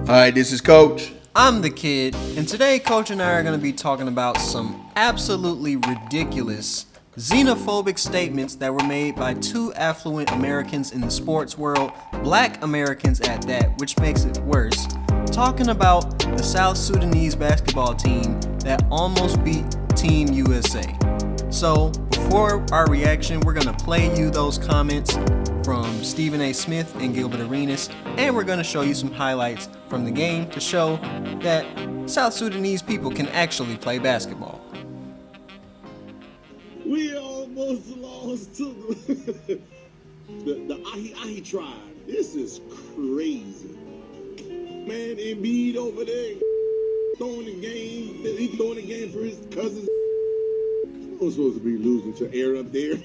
Hi, this is Coach. I'm the kid, and today Coach and I are going to be talking about some absolutely ridiculous xenophobic statements that were made by two affluent Americans in the sports world, black Americans at that, which makes it worse. Talking about the South Sudanese basketball team that almost beat Team USA. So, before our reaction, we're going to play you those comments from Stephen A. Smith and Gilbert, and we're going to show you some highlights from the game to show that South Sudanese people can actually play basketball. We almost lost to the Ahi tribe. This is crazy. Man, Embiid over there throwing the game. He's throwing the game for his cousins. I'm supposed to be losing to air up there.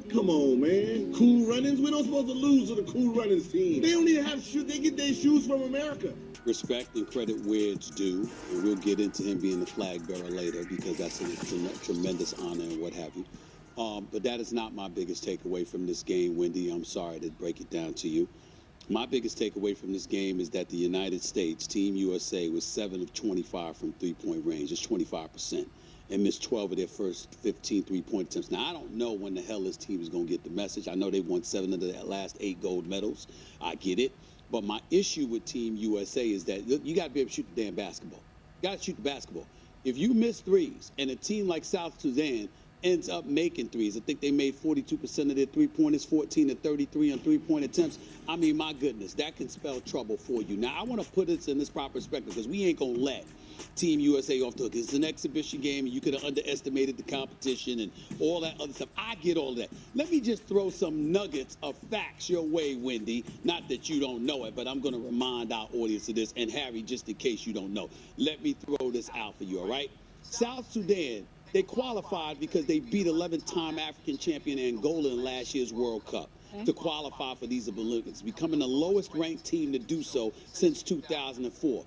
Come on, man. Cool Runnings. We're not supposed to lose to the Cool Runnings team. They don't even have shoes. They get their shoes from America. Respect and credit where it's due, and we'll get into him being the flag bearer later because that's a tremendous honor and what have you. But that is not my biggest takeaway from this game, Wendy. I'm sorry to break it down to you. My biggest takeaway from this game is that the United States, Team USA, was 7 of 25 from three-point range. It's 25%. And missed 12 of their first 15 three-point attempts. Now, I don't know when the hell this team is going to get the message. I know they won 7 of the last 8 gold medals. I get it. But my issue with Team USA is that you got to be able to shoot the damn basketball. You got to shoot the basketball. If you miss threes and a team like South Sudan ends up making threes, I think they made 42% of their three-pointers, 14 to 33 on three-point attempts. I mean, my goodness, that can spell trouble for you. Now, I want to put this in this proper perspective because we ain't going to let Team USA off the hook. It's an exhibition game, and you could have underestimated the competition and all that other stuff. I get all that. Let me just throw some nuggets of facts your way, Wendy. Not that you don't know it, but I'm going to remind our audience of this. And Harry, just in case you don't know, let me throw this out for you, all right? South Sudan, they qualified because they beat 11-time African champion Angola in last year's World Cup to qualify for these Olympics, becoming the lowest-ranked team to do so since 2004.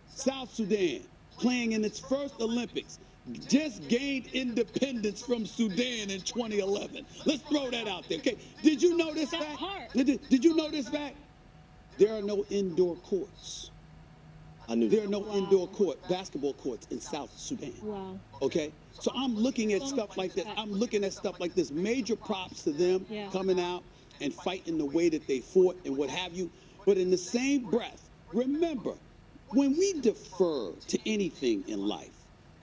South Sudan, playing in its first Olympics, just gained independence from Sudan in 2011. Let's throw that out there, okay? Did you know this fact? Did you know this fact? There are no indoor courts. There are no indoor basketball courts in South Sudan. Wow. Okay? So I'm looking at stuff like this. I'm looking at stuff like this. Major props to them coming out and fighting the way that they fought and what have you. But in the same breath, remember, when we defer to anything in life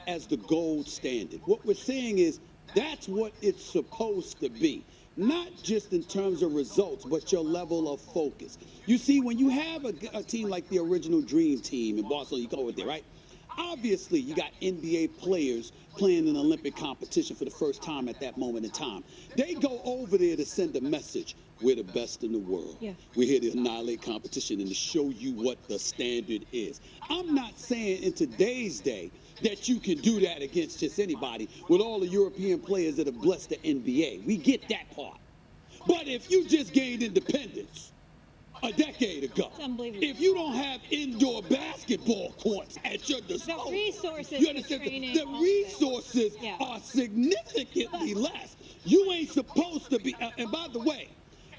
as the gold standard, what we're saying is that's what it's supposed to be. Not just in terms of results, but your level of focus. You see, when you have a team like the original Dream Team in Barcelona, you go over there, right? Obviously, you got NBA players playing in Olympic competition for the first time at that moment in time. They go over there to send a message. We're the best in the world. Yeah. We're here to annihilate competition and to show you what the standard is. I'm not saying in today's day that you can do that against just anybody with all the European players that have blessed the NBA. We get that part. But if you just gained independence a decade ago, if you don't have indoor basketball courts at your disposal, the resources, you understand? The resources are significantly less. You ain't supposed to be, and by the way,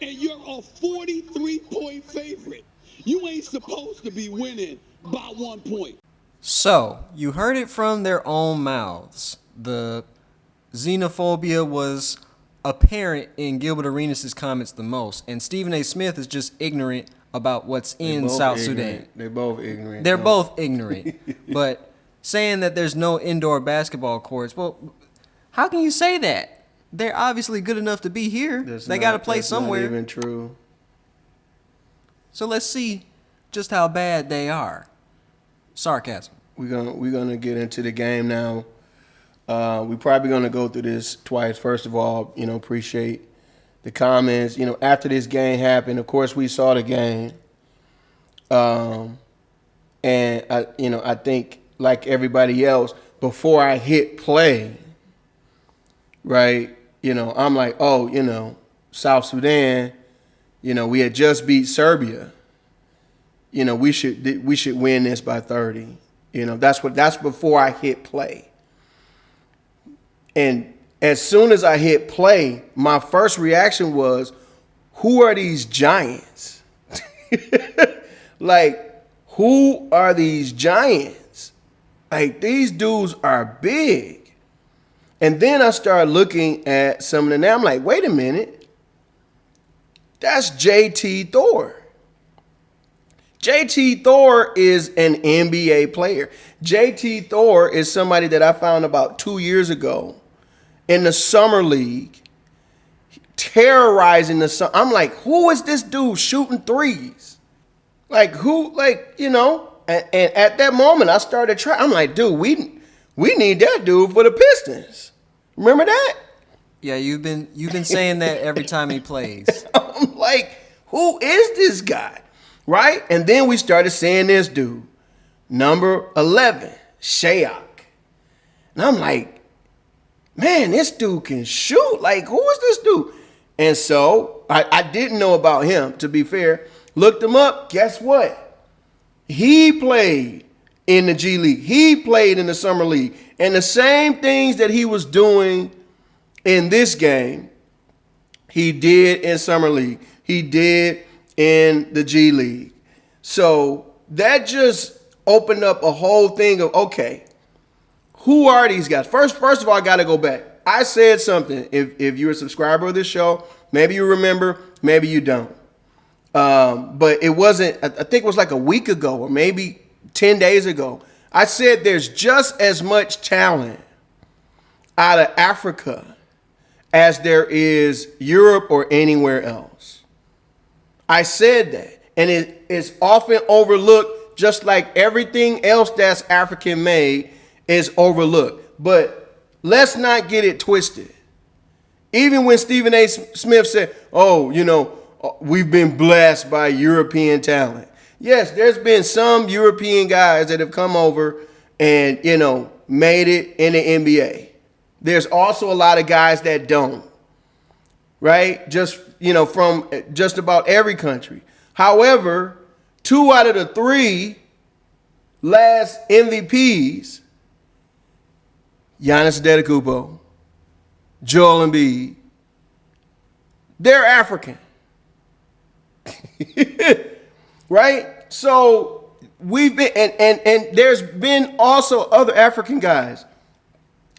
and you're a 43-point favorite. You ain't supposed to be winning by 1 point. So, you heard it from their own mouths. The xenophobia was apparent in Gilbert Arenas' comments the most, and Stephen A. Smith is just ignorant about what's in South Sudan. They're both ignorant. They're both ignorant. But saying that there's no indoor basketball courts, well, how can you say that? They're obviously good enough to be here. They got to play somewhere. That's not even true. So let's see just how bad they are. Sarcasm. We're gonna get into the game now. We're probably gonna go through this twice. First of all, appreciate the comments. After this game happened, of course we saw the game, and I think like everybody else, before I hit play, right? I'm like, South Sudan, we had just beat Serbia. We should win this by 30. That's before I hit play. And as soon as I hit play, my first reaction was, who are these giants? Like, who are these giants? Like, these dudes are big. And then I started looking at some of the names. I'm like, wait a minute. That's JT Thor. JT Thor is an NBA player. JT Thor is somebody that I found about 2 years ago in the summer league, terrorizing the summer. I'm like, who is this dude shooting threes? Like, who, like, you know? And at that moment, I started trying. I'm like, dude, we need that dude for the Pistons. Remember that? Yeah, you've been saying that every time he plays. I'm like, who is this guy? Right? And then we started seeing this dude, number 11, Shayok. And I'm like, man, this dude can shoot. Like, who is this dude? And so I didn't know about him, to be fair. Looked him up. Guess what? He played in the G League. He played in the Summer League. And the same things that he was doing in this game, he did in Summer League. He did in the G League. So that just opened up a whole thing of, okay, who are these guys? First of all, I got to go back. I said something. If you're a subscriber of this show, maybe you remember, maybe you don't. But it wasn't, I think it was like a week ago or maybe 10 days ago. I said there's just as much talent out of Africa as there is Europe or anywhere else. I said that. And it is often overlooked, just like everything else that's African made is overlooked. But let's not get it twisted. Even when Stephen A. Smith said, oh, you know, we've been blessed by European talent. Yes, there's been some European guys that have come over and, you know, made it in the NBA. There's also a lot of guys that don't, right? Just, you know, from just about every country. However, 2 out of the 3 last MVPs, Giannis Antetokounmpo, Joel Embiid, they're African. Right? So we've been, and there's been also other African guys.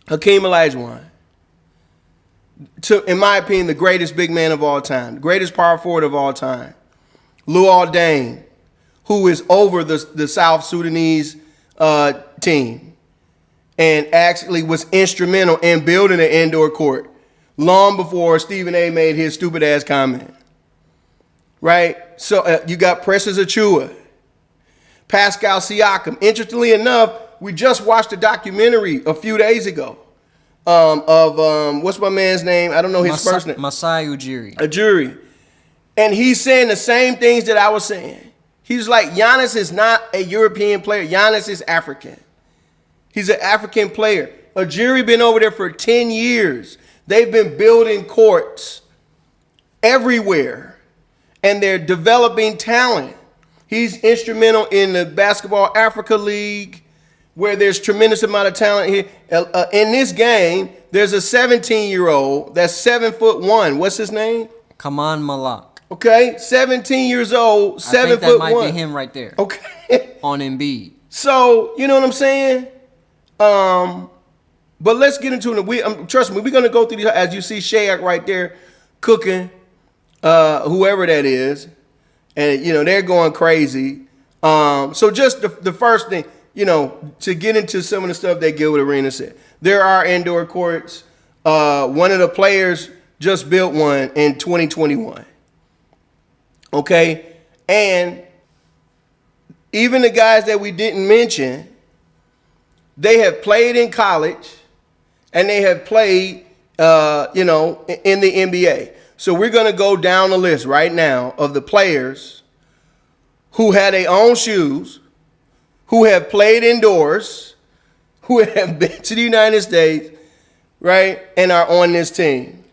Hakeem Olajuwon, in my opinion, the greatest big man of all time, the greatest power forward of all time. Luol Deng, who is over the South Sudanese team and actually was instrumental in building an indoor court long before Stephen A. made his stupid ass comment. Right? So you got Precious Achua, Pascal Siakam. Interestingly enough, we just watched a documentary a few days ago of what's my man's name? I don't know his first name. Masai Ujiri. Ujiri. And he's saying the same things that I was saying. He's like, Giannis is not a European player. Giannis is African. He's an African player. Ujiri been over there for 10 years. They've been building courts everywhere. And they're developing talent. He's instrumental in the Basketball Africa League, where there's tremendous amount of talent here. In this game, there's a 17-year-old that's 7'1". What's his name? Kaman Malak. Okay, 17 years old, 7'1". I think that might be him right there. Okay. On Embiid. So, you know what I'm saying? But let's get into it. Trust me, we're going to go through these, as you see Shayok right there cooking, whoever that is. And, you know, they're going crazy. So just the first thing, you know, to get into some of the stuff that Gilbert Arena said. There are indoor courts. One of the players just built one in 2021. Okay? And even the guys that we didn't mention, they have played in college and they have played, you know, in the NBA. So we're going to go down the list right now of the players who had their own shoes, who have played indoors, who have been to the United States, right, and are on this team.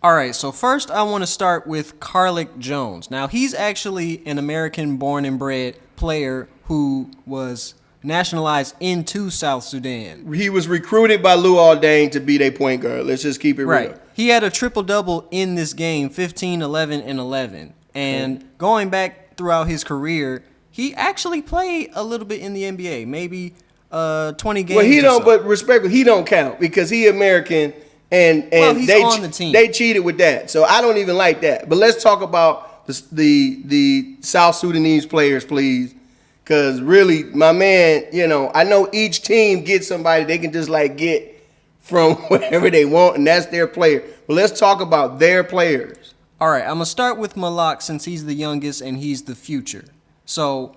All right, so first I want to start with Carlick Jones. Now, he's actually an American born and bred player who was nationalized into South Sudan. He was recruited by Luol Deng to be their point guard. Let's just keep it real. He had a triple-double in this game, 15, 11, and 11. And going back throughout his career, He actually played a little bit in the NBA, maybe 20 games. Well, he or don't. so. But respectfully, he don't count because he American, and He's they on the team. they cheated with that. So I don't even like that. But let's talk about the South Sudanese players, please, because really, my man, I know each team gets somebody they can just like get from wherever they want, and that's their player. But let's talk about their players. All right, I'm going to start with Malak since he's the youngest and he's the future. So,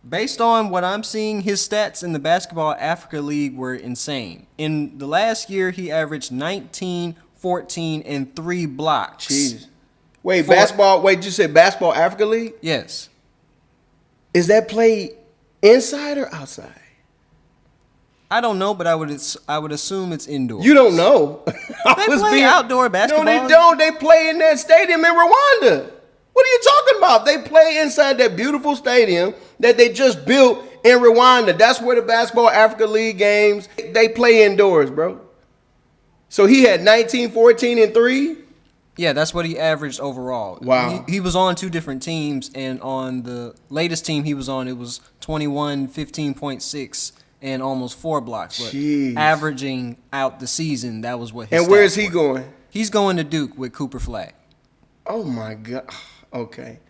based on what I'm seeing, his stats in the Basketball Africa League were insane. In the last year, he averaged 19, 14, and 3 blocks. Jesus. Wait, did you say Basketball Africa League? Yes. Is that played inside or outside? I don't know, but I would assume it's indoors. You don't know. They play outdoor basketball. No, they don't. They play in that stadium in Rwanda. What are you talking about? They play inside that beautiful stadium that they just built in Rwanda. That's where the Basketball Africa League games, they play indoors, bro. So he had 19, 14, and 3? Yeah, that's what he averaged overall. Wow. He was on 2 different teams, and on the latest team he was on, it was 21, 15.6, and almost 4 blocks. But averaging out the season, that was what his And where is stats he were. going? He's going to Duke with Cooper Flag. Oh, my God. Okay.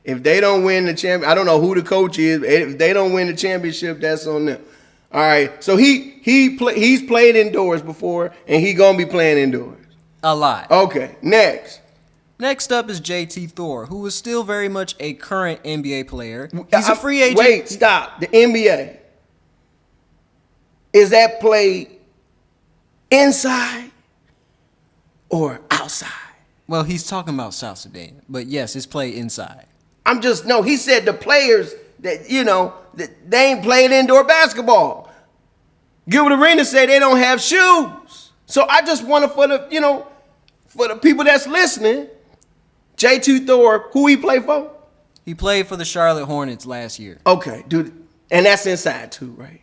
If they don't win the championship, I don't know who the coach is. If they don't win the championship, that's on them. All right. So he's played indoors before, and he going to be playing indoors. A lot. Okay. Next up is JT Thor, who is still very much a current NBA player. He's a free agent. Wait, stop. The NBA. Is that played inside or outside? Well, he's talking about South Sudan, but yes, it's played inside. He said the players that, that they ain't playing indoor basketball. Gilbert Arena said they don't have shoes. So I just want to, for the people that's listening, J2 Thor, who he play for? He played for the Charlotte Hornets last year. Okay, dude. And that's inside too, right?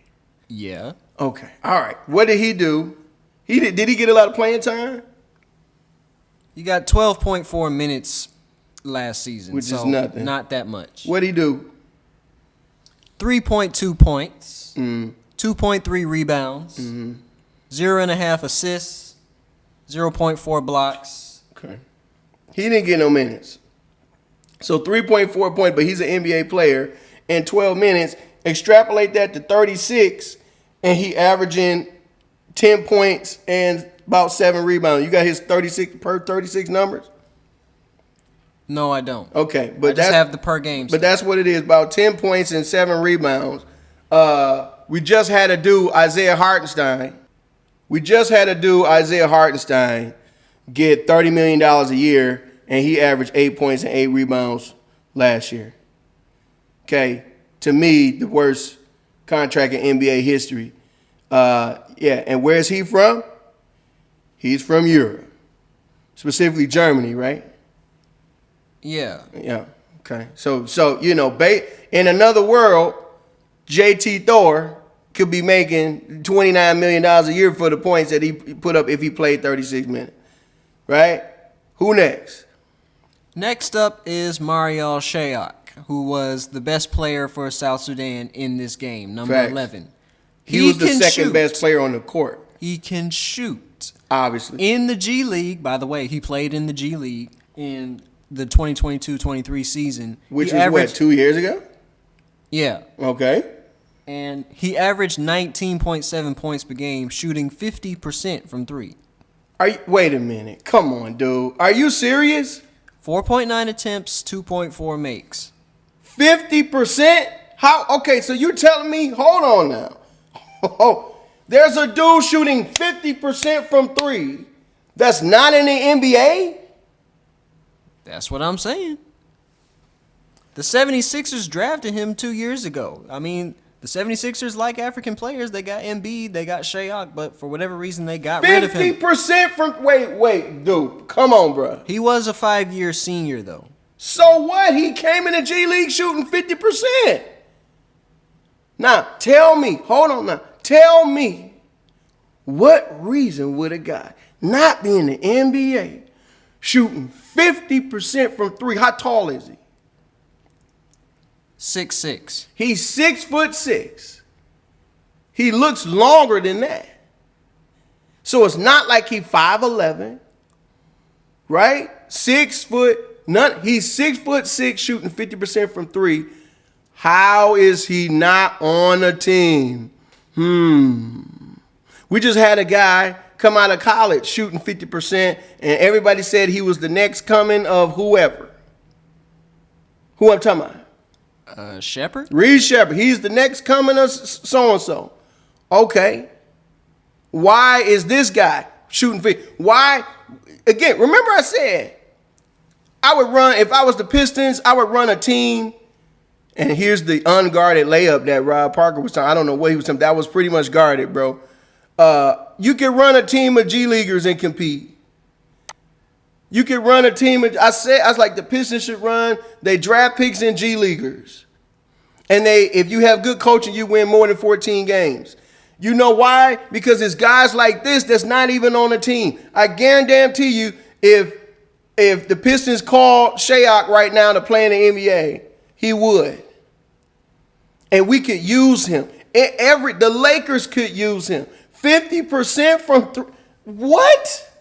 Yeah. Okay. All right. What did he do? Did he get a lot of playing time? He got 12.4 minutes last season, which is nothing. Not that much. What'd he do? 3.2 points, 2.3 rebounds, 0.5 assists, 0.4 blocks. Okay. He didn't get no minutes. So 3.4 points, but he's an NBA player. In 12 minutes, extrapolate that to 36, and he averaging 10 points and about 7 rebounds. You got his 36 numbers? No, I don't. Okay, but I just have the per game. But that's what it is, about 10 points and 7 rebounds. We just had to do Isaiah Hartenstein. Get $30 million a year, and he averaged 8 points and 8 rebounds last year. Okay, to me, the worst contract in NBA history. And where's he from? He's from Europe, specifically Germany, right? Yeah. Yeah. Okay. So in another world, JT Thor could be making $29 million a year for the points that he put up if he played 36 minutes, right? Who next? Next up is Marial Shayok, who was the best player for South Sudan in this game, number Facts. 11. He was the second best player on the court. He can shoot. Obviously. In the G League, by the way, he played in the G League in the 2022-23 season. Which was 2 years ago? Yeah. Okay. And he averaged 19.7 points per game, shooting 50% from 3. Wait a minute. Come on, dude. Are you serious? 4.9 attempts, 2.4 makes. 50%? How? Okay, so you're telling me, hold on now. There's a dude shooting 50% from 3 that's not in the NBA? That's what I'm saying. The 76ers drafted him 2 years ago. I mean, the 76ers like African players. They got Embiid, they got Shayok, but for whatever reason, they got rid of him. 50% from... Wait, dude. Come on, bro. He was a 5-year senior, though. So what? He came in the G League shooting 50%. Now, tell me. Hold on now. Tell me, what reason would a guy not be in the NBA shooting 50% from 3? How tall is he? 6'6". He's 6'6". He looks longer than that. So it's not like he's 5'11", right? 6 foot, he's 6'6", shooting 50% from three. How is he not on a team? We just had a guy come out of college shooting 50%, and everybody said he was the next coming of whoever. Who I'm talking about? Shepard? Reed Shepard. He's the next coming of so-and-so. Okay. Why is this guy shooting 50? Why? Again, remember I said, I would run, if I was the Pistons, I would run a team. And here's the unguarded layup that Rob Parker was talking. I don't know what he was talking. That was pretty much guarded, bro. You can run a team of G Leaguers and compete. You can run a team of, I was like, the Pistons should run. They draft picks in G Leaguers. And if you have good coaching, you win more than 14 games. You know why? Because it's guys like this that's not even on the team. I guarantee you, if the Pistons called Shayok right now to play in the NBA, he would. And we could use him. The Lakers could use him. 50% from three. What?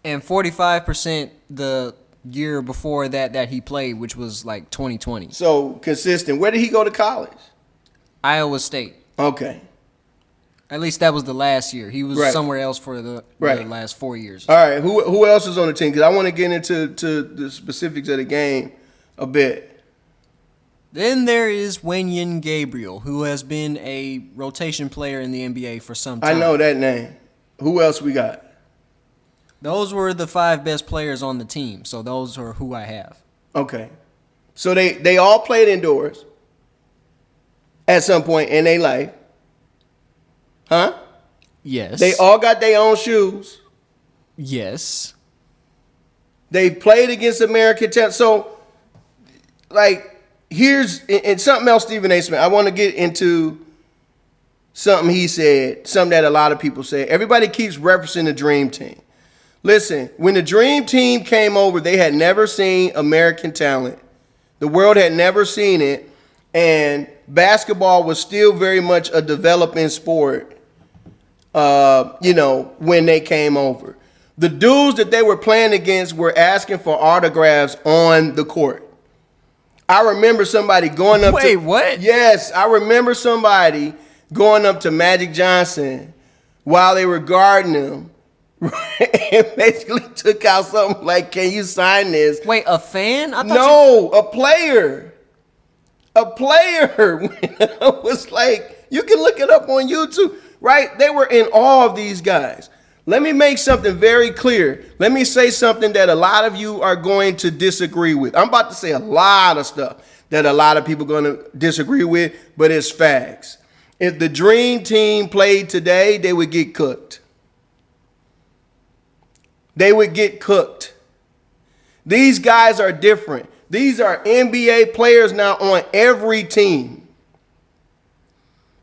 And 45% the year before that he played, which was like 2020. So consistent. Where did he go to college? Iowa State. Okay. At least that was the last year. He was Right. somewhere else for the last 4 years. All right. Who else is on the team? Because I want to get into the specifics of the game a bit. Then there is Wenyen Gabriel, who has been a rotation player in the NBA for some time. I know that name. Who else we got? Those were the 5 best players on the team, so those are who I have. Okay. So they all played indoors at some point in their life. Huh? Yes. They all got their own shoes. Yes. They played against American talent. So, like, and something else Stephen A. Smith, I want to get into something he said, something that a lot of people say. Everybody keeps referencing the Dream Team. Listen, when the Dream Team came over, they had never seen American talent. The world had never seen it. And basketball was still very much a developing sport, when they came over. The dudes that they were playing against were asking for autographs on the court. I remember somebody going up Wait, what? Yes, I remember somebody going up to Magic Johnson while they were guarding him and basically took out something like, "Can you sign this?" Wait, a fan? A player. A player was like, you can look it up on YouTube, right? They were in awe of these guys. Let me make something very clear. Let me say something that a lot of you are going to disagree with. I'm about to say a lot of stuff that a lot of people are going to disagree with, but it's facts. If the Dream Team played today, they would get cooked. They would get cooked. These guys are different. These are NBA players now on every team.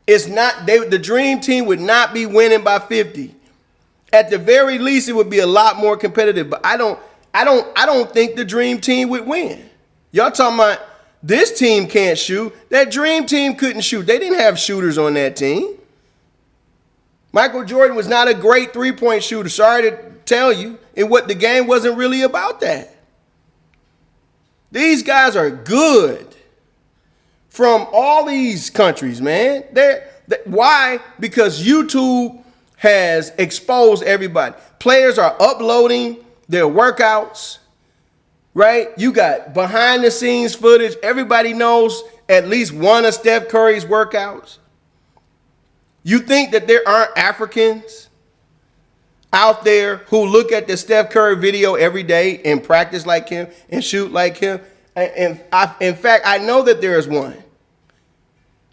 It's not the Dream Team would not be winning by 50. At the very least, it would be a lot more competitive. But I don't think the Dream Team would win. Y'all talking about this team can't shoot. That Dream Team couldn't shoot. They didn't have shooters on that team. Michael Jordan was not a great three-point shooter. Sorry to tell you. The game wasn't really about that. These guys are good from all these countries, man. Why? Because YouTube has exposed everybody. Players are uploading their workouts, right? You got behind the scenes footage. Everybody knows at least one of Steph Curry's workouts. You think that there aren't Africans out there who look at the Steph Curry video every day and practice like him and shoot like him? In fact, I know that there is one.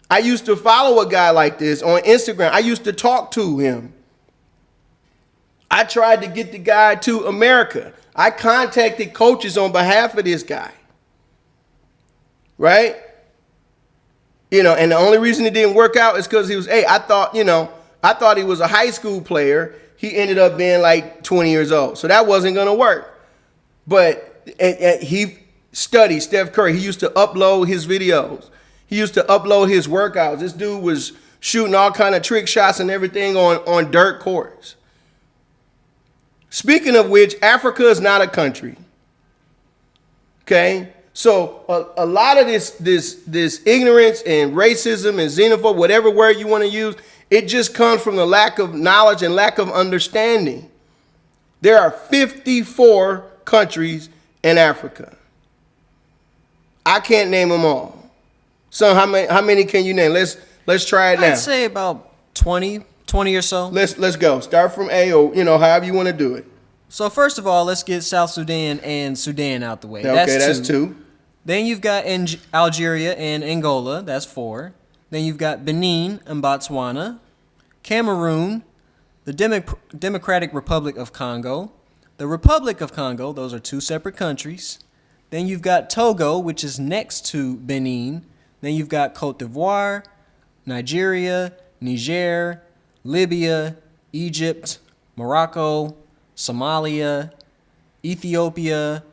I used to follow a guy like this on Instagram. I used to talk to him. I tried to get the guy to America. I contacted coaches on behalf of this guy. Right? And the only reason it didn't work out is because he was, I thought he was a high school player. He ended up being like 20 years old. So that wasn't going to work. But he studied Steph Curry. He used to upload his videos. He used to upload his workouts. This dude was shooting all kind of trick shots and everything on dirt courts. Speaking of which, Africa is not a country. Okay? So a lot of this ignorance and racism and xenophobia, whatever word you want to use, it just comes from the lack of knowledge and lack of understanding. There are 54 countries in Africa. I can't name them all. So how many can you name? Let's try it now. I'd say about 20 or so. Let's go. Start from A, or however you want to do it. So first of all, let's get South Sudan and Sudan out the way. Okay, that's two. Then you've got Algeria and Angola. That's 4. Then you've got Benin and Botswana, Cameroon, the Democratic Republic of Congo, the Republic of Congo. Those are 2 separate countries. Then you've got Togo, which is next to Benin. Then you've got Cote d'Ivoire, Nigeria, Niger, Libya, Egypt, Morocco, Somalia, Ethiopia,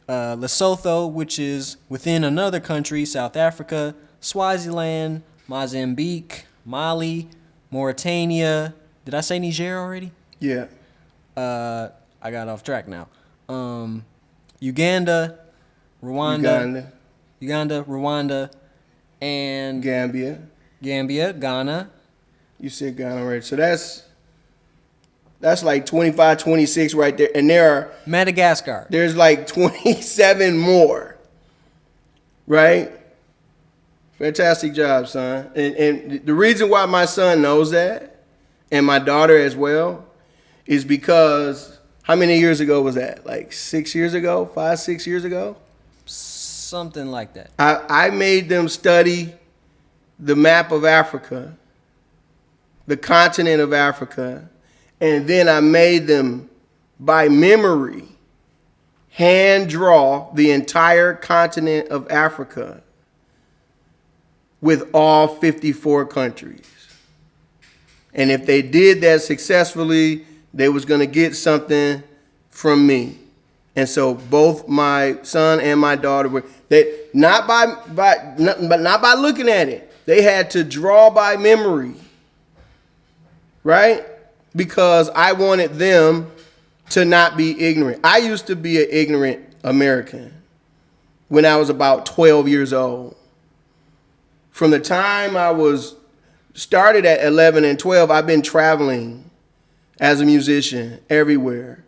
Lesotho, which is within another country, South Africa, Swaziland, Mozambique, Mali, Mauritania. Did I say Niger already? Yeah. I got off track now. Uganda, Rwanda, and Gambia, Ghana. You said Ghana, right? So that's like 25, 26 right there. And there's like 27 more. Right? Fantastic job, son. And the reason why my son knows that, and my daughter as well, is because how many years ago was that? Like 6 years ago? 5, 6 years ago? Something like that. I made them study the map of Africa, the continent of Africa, and then I made them, by memory, hand draw the entire continent of Africa with all 54 countries. And if they did that successfully, they was going to get something from me. And so both my son and my daughter were, they not by looking at it. They had to draw by memory. Right? Because I wanted them to not be ignorant. I used to be an ignorant American when I was about 12 years old. From the time I was started at 11 and 12, I've been traveling as a musician everywhere,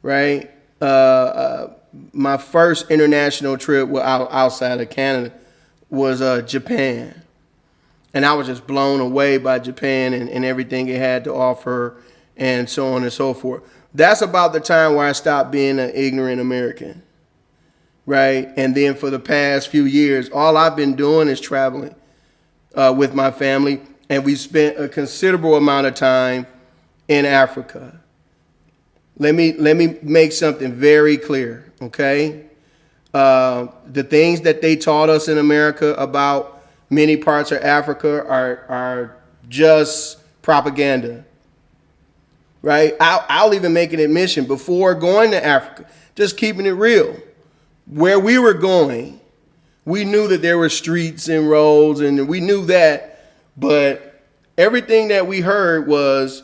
right? My first international trip outside of Canada was Japan. And I was just blown away by Japan and everything it had to offer and so on and so forth. That's about the time where I stopped being an ignorant American, right? And then for the past few years, all I've been doing is traveling with my family. And we spent a considerable amount of time in Africa. Let me make something very clear, okay? The things that they taught us in America about many parts of Africa are just propaganda, right? I'll even make an admission before going to Africa, just keeping it real. Where we were going, we knew that there were streets and roads, and we knew that, but everything that we heard was,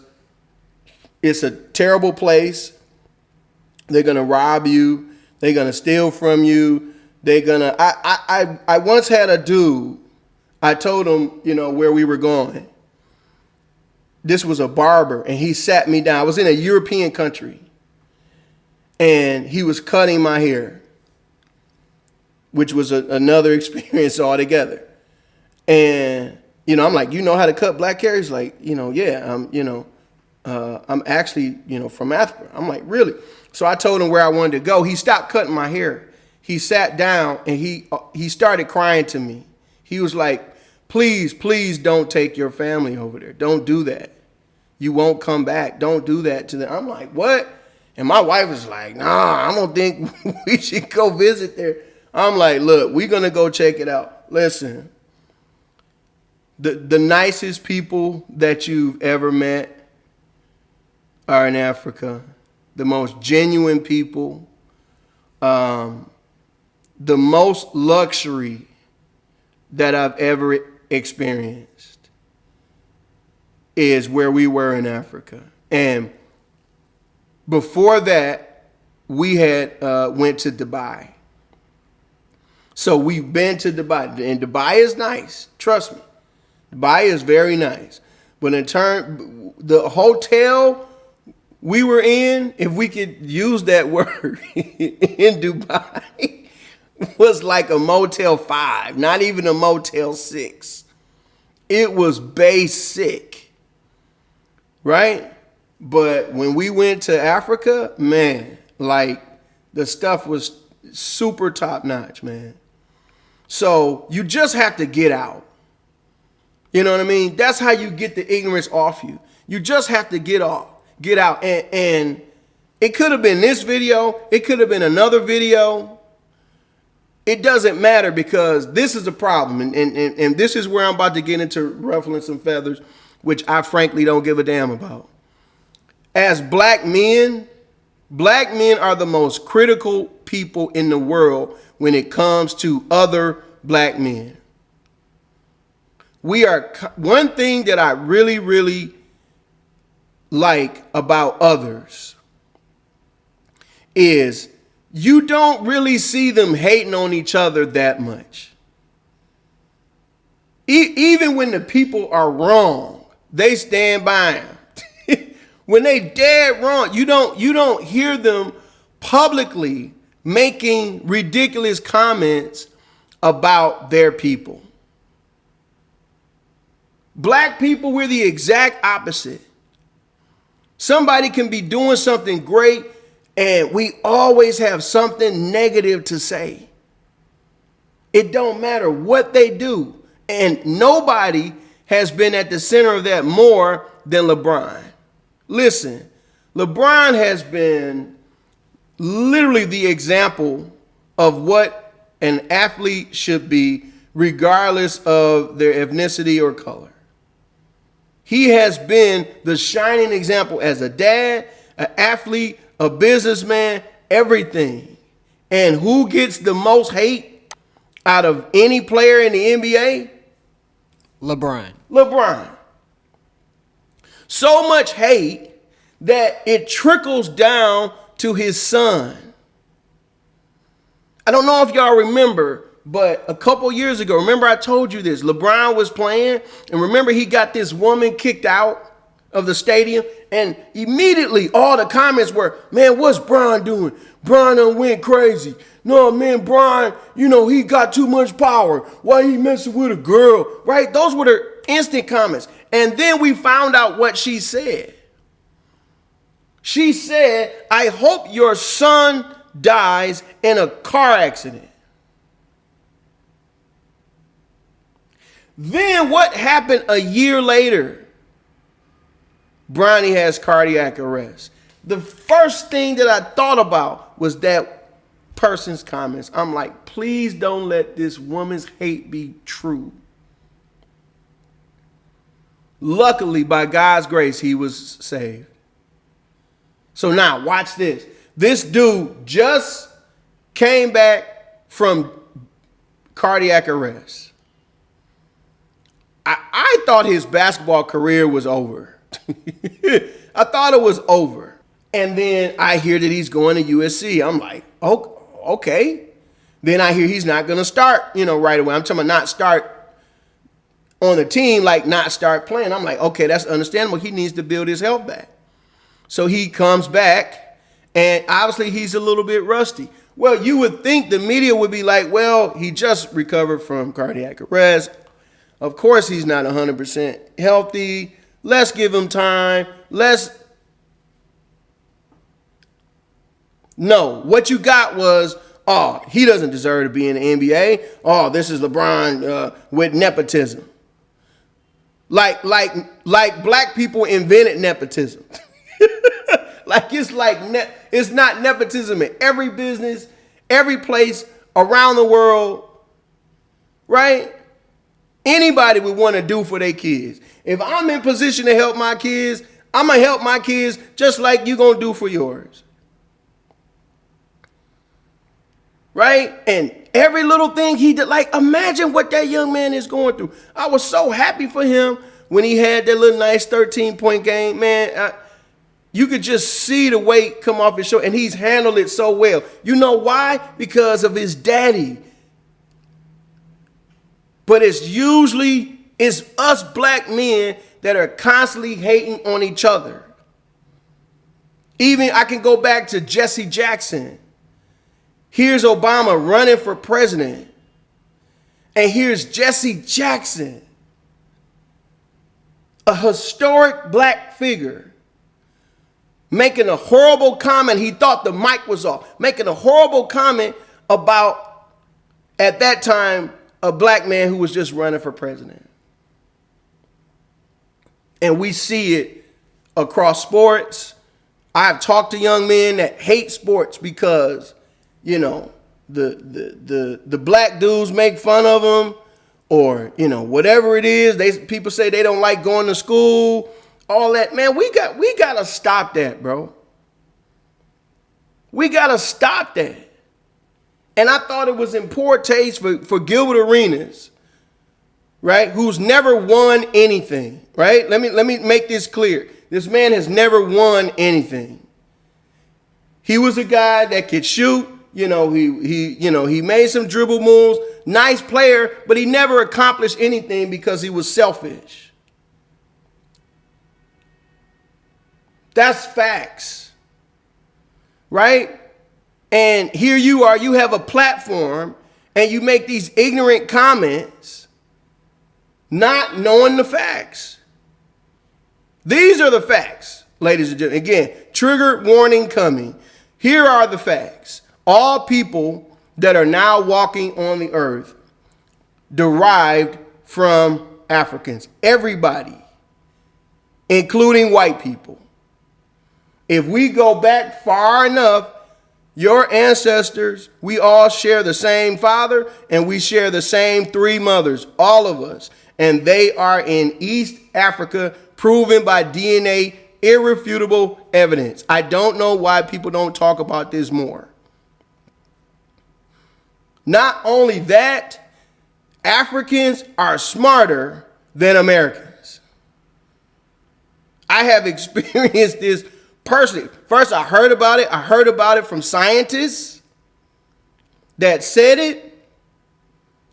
it's a terrible place. They're going to rob you. They're going to steal from you. They're going to, I once had a dude, I told him, where we were going. This was a barber, and he sat me down. I was in a European country, and he was cutting my hair, which was another experience altogether. And, I'm like, you know how to cut black hair? He's like, yeah, I'm actually, from Africa. I'm like, really? So I told him where I wanted to go. He stopped cutting my hair. He sat down, and he started crying to me. He was like, please don't take your family over there. Don't do that. You won't come back. Don't do that to them. I'm like, what? And my wife was like, nah, I don't think we should go visit there. I'm like, look, we're going to go check it out. Listen, the nicest people that you've ever met are in Africa. The most genuine people. The most luxury that I've ever experienced is where we were in Africa. And before that, we had went to Dubai. So we've been to Dubai, and Dubai is nice. Trust me, Dubai is very nice. But in turn, the hotel we were in, if we could use that word, in Dubai, was like a Motel 5, not even a Motel 6. It was basic, right? But when we went to Africa, man, like the stuff was super top notch, man. So you just have to get out. You know what I mean? That's how you get the ignorance off you. You just have to get out. And it could have been this video. It could have been another video. It doesn't matter, because this is a problem. And this is where I'm about to get into ruffling some feathers, which I frankly don't give a damn about. As black men are the most critical people in the world when it comes to other black men. One thing that I really, really like about others is you don't really see them hating on each other that much. Even when the people are wrong, they stand by them. When they dead wrong, you don't hear them publicly making ridiculous comments about their people. Black people, we're the exact opposite. Somebody can be doing something great, and we always have something negative to say. It don't matter what they do. And nobody has been at the center of that more than LeBron. Listen, LeBron has been literally the example of what an athlete should be, regardless of their ethnicity or color. He has been the shining example as a dad, an athlete, a businessman, everything. And who gets the most hate out of any player in the NBA? LeBron. So much hate that it trickles down to his son. I don't know if y'all remember, but a couple years ago, remember I told you this, LeBron was playing, and remember he got this woman kicked out of the stadium, and immediately all the comments were, man, what's Bron doing? Bron done went crazy. No, man, Bron, he got too much power. Why he messing with a girl, right? Those were the instant comments. And then we found out what she said. She said, I hope your son dies in a car accident. Then what happened a year later? Bronny has cardiac arrest. The first thing that I thought about was that person's comments. I'm like, please don't let this woman's hate be true. Luckily, by God's grace, he was saved. So now, watch this. This dude just came back from cardiac arrest. I thought his basketball career was over. I thought it was over. And then I hear that he's going to USC. I'm like, oh, okay. Then I hear he's not going to start, right away. I'm talking about not start on the team, like not start playing. I'm like, okay, that's understandable. He needs to build his health back. So he comes back, and obviously he's a little bit rusty. Well, you would think the media would be like, well, he just recovered from cardiac arrest. Of course, he's not 100% healthy. Let's give him time. No, what you got was, oh, he doesn't deserve to be in the NBA. Oh, this is LeBron with nepotism. Like black people invented nepotism. It's not nepotism in every business, every place around the world, right? Anybody would want to do for their kids. If I'm in position to help my kids, I'm going to help my kids just like you're going to do for yours. Right? And Every little thing he did, like, imagine what that young man is going through. I was so happy for him when he had that little nice 13-point game. Man, you could just see the weight come off his shoulder, and he's handled it so well. You know why? Because of his daddy. But it's us black men that are constantly hating on each other. Even I can go back to Jesse Jackson. Here's Obama running for president. And here's Jesse Jackson, a historic black figure, making a horrible comment. He thought the mic was off. Making a horrible comment about, at that time, a black man who was just running for president. And we see it across sports. I've talked to young men that hate sports because, you know, the black dudes make fun of them, or, you know, whatever it is. People say they don't like going to school, all that. Man, we gotta stop that, bro. We gotta stop that. And I thought it was in poor taste for Gilbert Arenas, right, who's never won anything, right? Let me make this clear. This man has never won anything. He was a guy that could shoot. You know, he made some dribble moves, nice player, but he never accomplished anything because he was selfish. That's facts, right? And here you are, you have a platform, and you make these ignorant comments, not knowing the facts. These are the facts, ladies and gentlemen. Again, trigger warning coming. Here are the facts. All people that are now walking on the earth derived from Africans. Everybody, including white people. If we go back far enough, your ancestors, we all share the same father, and we share the same 3 mothers, all of us. And they are in East Africa, proven by DNA, irrefutable evidence. I don't know why people don't talk about this more. Not only that, Africans are smarter than Americans. I have experienced this personally. First, I heard about it. I heard about it from scientists that said it.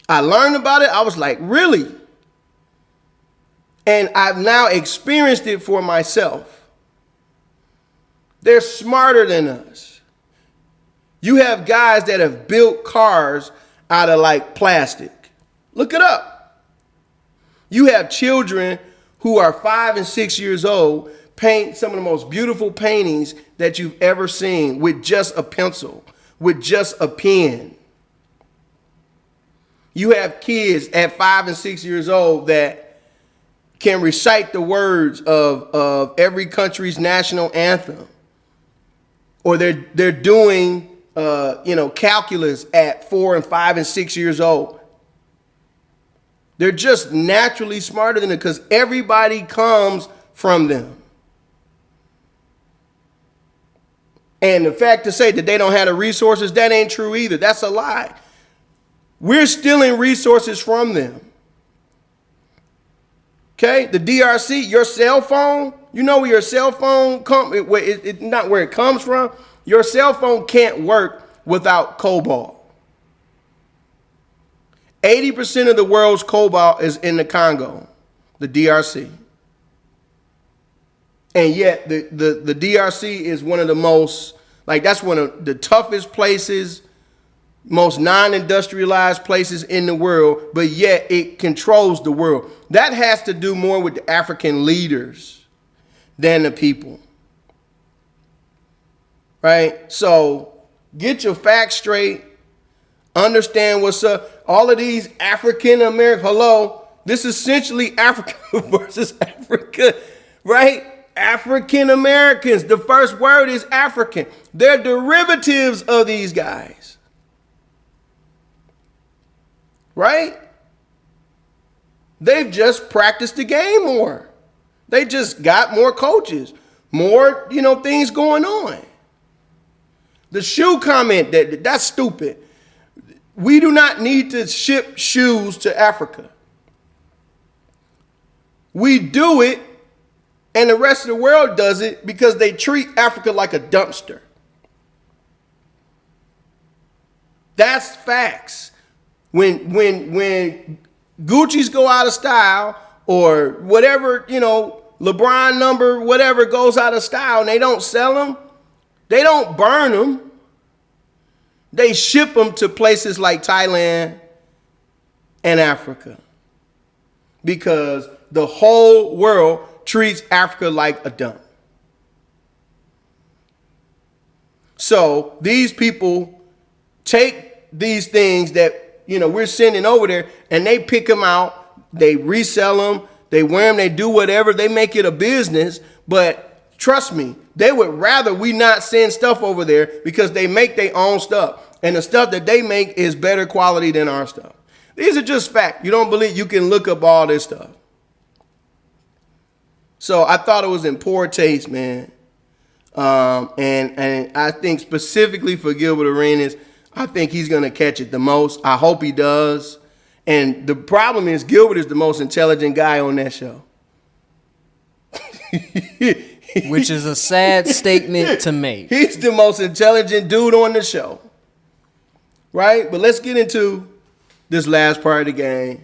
I learned about it. I was like, really? And I've now experienced it for myself. They're smarter than us. You have guys that have built cars out of like plastic. Look it up. You have children who are 5 and 6 years old paint some of the most beautiful paintings that you've ever seen with just a pencil, with just a pen. You have kids at 5 and 6 years old that can recite the words of every country's national anthem. Or they're doing calculus at 4 and 5 and 6 years old. They're just naturally smarter than it because everybody comes from them. And the fact to say that they don't have the resources, that ain't true either. That's a lie. We're stealing resources from them. Okay, the DRC, your cell phone, you know where your cell phone not where it comes from. Your cell phone can't work without cobalt. 80% of the world's cobalt is in the Congo, the DRC. And yet the DRC is one of the most, that's one of the toughest places, most non-industrialized places in the world, but yet it controls the world. That has to do more with the African leaders than the people. Right? So get your facts straight. Understand what's up. All of these African American, this is essentially Africa versus Africa, right? African Americans. The first word is African. They're derivatives of these guys. Right? They've just practiced the game more. They just got more coaches, more, things going on. The shoe comment, that's stupid. We do not need to ship shoes to Africa. We do it, and the rest of the world does it because they treat Africa like a dumpster. That's facts. When Gucci's go out of style or whatever, LeBron number, whatever goes out of style and they don't sell them, they don't burn them. They ship them to places like Thailand and Africa because the whole world treats Africa like a dump. So these people take these things that, we're sending over there and they pick them out, they resell them, they wear them, they do whatever, they make it a business. But trust me, they would rather we not send stuff over there because they make their own stuff. And the stuff that they make is better quality than our stuff. These are just facts. You don't believe, you can look up all this stuff. So I thought it was in poor taste, man. And I think specifically for Gilbert Arenas, I think he's going to catch it the most. I hope he does. And the problem is Gilbert is the most intelligent guy on that show. Which is a sad statement to make. He's the most intelligent dude on the show. Right? But let's get into this last part of the game.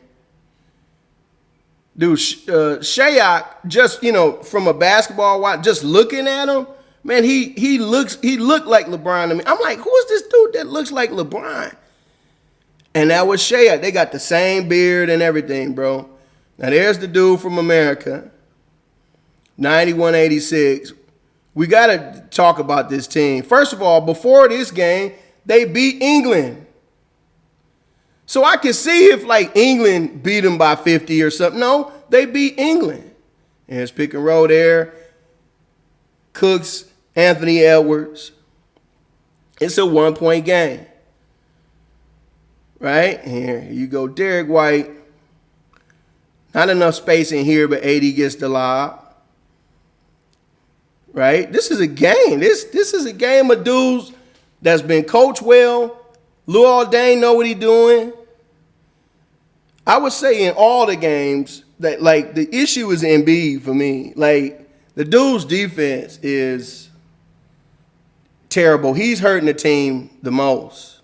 Dude, Shayok, just, from a basketball watch, just looking at him, man, he looked like LeBron to me. I'm like, who is this dude that looks like LeBron? And that was Shayok. They got the same beard and everything, bro. Now there's the dude from America, 91-86. We got to talk about this team. First of all, before this game, they beat England. So I can see if like England beat them by 50 or something. No, they beat England. And it's pick and roll there. Cooks, Anthony Edwards. It's a 1-point game. Right? Here you go, Derek White. Not enough space in here, but AD gets the lob. Right? This is a game. This is a game of dudes that's been coached well. Lou Aldain know what he's doing. I would say in all the games that, like, the issue is Embiid for me. Like, the dude's defense is terrible. He's hurting the team the most.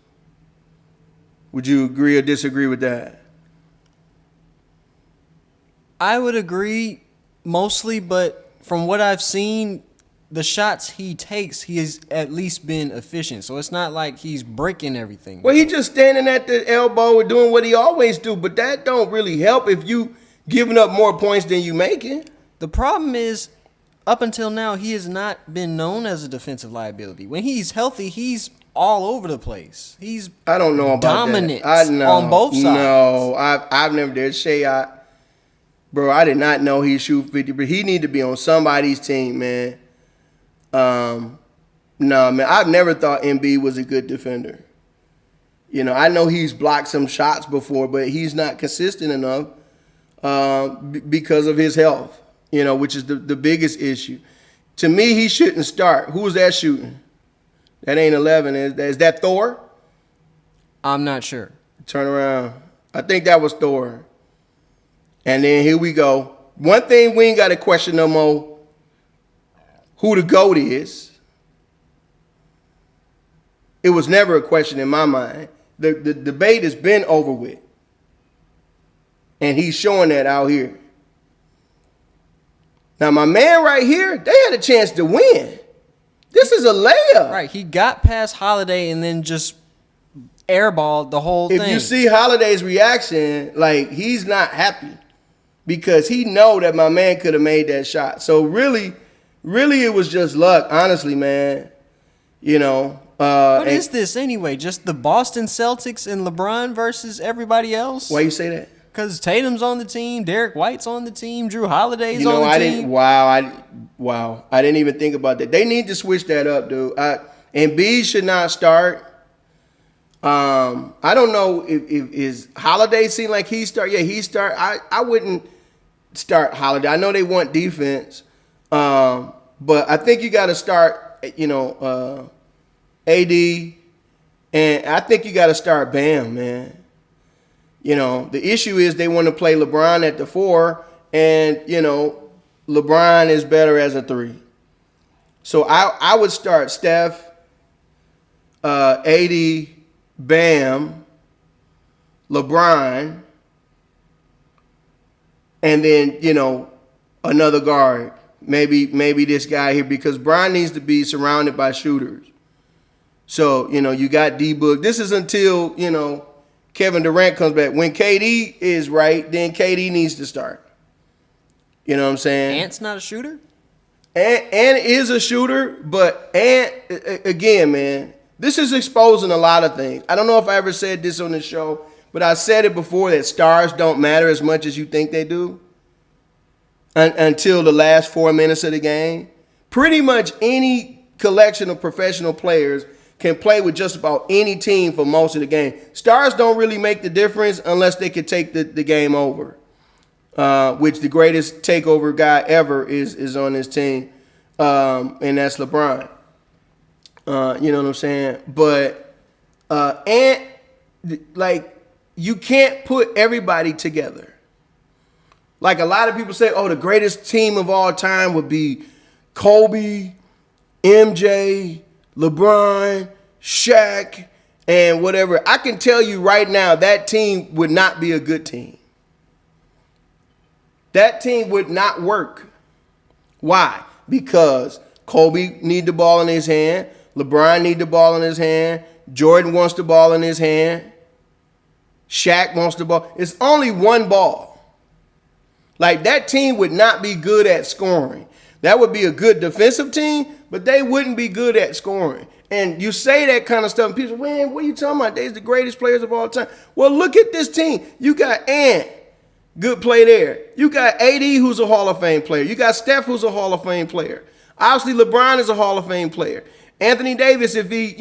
Would you agree or disagree with that? I would agree mostly, but from what I've seen, the shots he takes, he has at least been efficient. So it's not like he's breaking everything. Well, he's just standing at the elbow and doing what he always do, but that don't really help if you giving up more points than you making. The problem is, up until now, he has not been known as a defensive liability. When he's healthy, he's all over the place. He's I don't know about dominant that. I know. on both sides. No, I've never did. Shayok, bro, I did not know he shoot 50, but he need to be on somebody's team, man. No, man, I've never thought Embiid was a good defender. I know he's blocked some shots before, but he's not consistent enough because of his health, which is the biggest issue. To me, he shouldn't start. Who's that shooting? That ain't 11. Is that Thor? I'm not sure. Turn around. I think that was Thor. And then here we go. One thing we ain't got to question no more. Who the GOAT is. It was never a question in my mind. The debate has been over with. And he's showing that out here. Now, my man right here, they had a chance to win. This is a layup. Right, he got past Holiday and then just airballed the whole thing. If you see Holiday's reaction, like, he's not happy because he know that my man could have made that shot. So really, it was just luck, honestly, man. What is this anyway? Just the Boston Celtics and LeBron versus everybody else? Why you say that? Because Tatum's on the team, Derek White's on the team, Drew Holiday's on the team. I didn't even think about that. They need to switch that up, dude. Embiid should not start. I don't know if his Holiday seemed like he start. Yeah, he start. I wouldn't start Holiday. I know they want defense, but I think you got to start. AD And I think you got to start Bam, man. You know, the issue is they want to play LeBron at the 4, and, you know, LeBron is better as a 3. So I would start Steph, AD, Bam, LeBron, and then, you know, another guard. Maybe this guy here, because Bron needs to be surrounded by shooters. So, you know, you got D-Book. This is until, you know, Kevin Durant comes back. When KD is right, then KD needs to start. You know what I'm saying? Ant's not a shooter? Ant is a shooter, but Ant, again, man, this is exposing a lot of things. I don't know if I ever said this on the show, but I said it before that stars don't matter as much as you think they do until the last 4 minutes of the game. Pretty much any collection of professional players can play with just about any team for most of the game. Stars don't really make the difference unless they can take the game over, which the greatest takeover guy ever is on this team, and that's LeBron. You know what I'm saying? But Ant, like, you can't put everybody together. Like a lot of people say, oh, the greatest team of all time would be Kobe, MJ, LeBron, Shaq, and whatever. I can tell you right now that team would not be a good team. That team would not work. Why? Because Kobe need the ball in his hand. LeBron need the ball in his hand. Jordan wants the ball in his hand. Shaq wants the ball. It's only one ball. Like, that team would not be good at scoring. That would be a good defensive team, but they wouldn't be good at scoring. And you say that kind of stuff, and people say, man, what are you talking about? They're the greatest players of all time. Well, look at this team. You got Ant, good play there. You got AD, who's a Hall of Fame player. You got Steph, who's a Hall of Fame player. Obviously, LeBron is a Hall of Fame player. Anthony Davis, if he,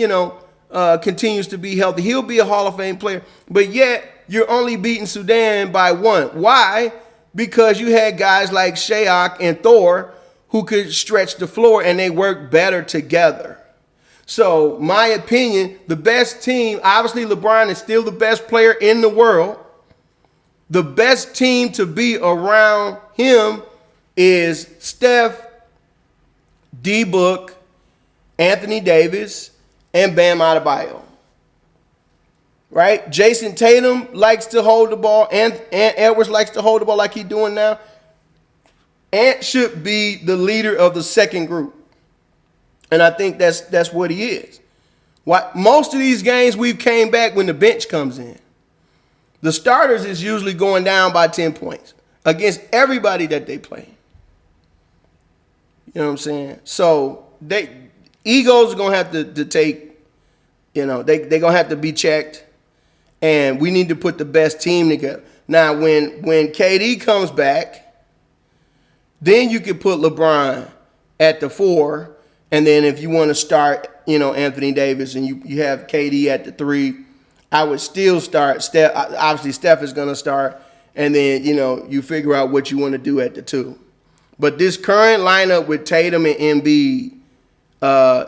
continues to be healthy, he'll be a Hall of Fame player. But yet, you're only beating Sudan by 1. Why? Because you had guys like Shayok and Thor who could stretch the floor, and they work better together. So, my opinion, the best team, obviously LeBron is still the best player in the world. The best team to be around him is Steph, D-Book, Anthony Davis, and Bam Adebayo. Right? Jason Tatum likes to hold the ball. Ant Edwards likes to hold the ball like he's doing now. Ant should be the leader of the second group. And I think that's what he is. Most of these games we've came back when the bench comes in. The starters is usually going down by 10 points against everybody that they play. You know what I'm saying? So egos are going to have to take, they're going to have to be checked. And we need to put the best team together. Now, when KD comes back, then you can put LeBron at the 4. And then if you want to start, Anthony Davis, and you have KD at the 3, I would still start Steph. Obviously, Steph is going to start. And then, you figure out what you want to do at the 2. But this current lineup with Tatum and Embiid,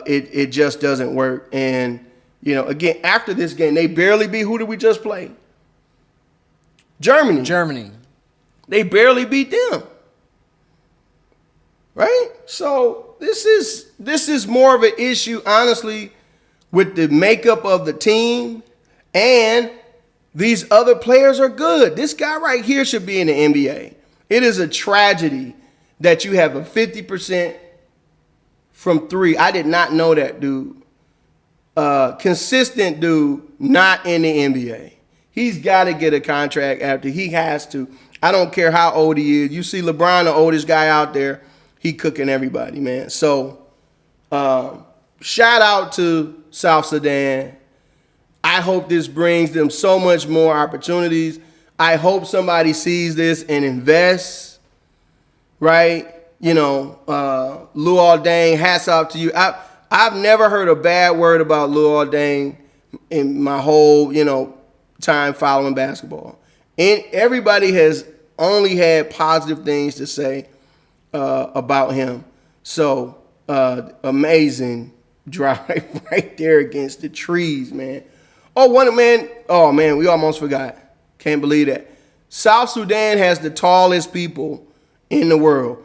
it just doesn't work. And again, after this game, they barely beat, who did we just play? Germany. They barely beat them. Right? So this is more of an issue, honestly, with the makeup of the team, and these other players are good. This guy right here should be in the NBA. It is a tragedy that you have a 50% from 3. I did not know that, dude. Consistent dude, not in the NBA. He's got to get a contract after. He has to. I don't care how old he is. You see LeBron, the oldest guy out there, he cooking everybody, man. So, shout out to South Sudan. I hope this brings them so much more opportunities. I hope somebody sees this and invests, right? Lou Aldang, hats off to you. I've never heard a bad word about Lou Aldang in my whole, time following basketball. And everybody has only had positive things to say about him. So, amazing drive right there against the trees, man. Oh, one man. Oh man, we almost forgot. Can't believe that. South Sudan has the tallest people in the world.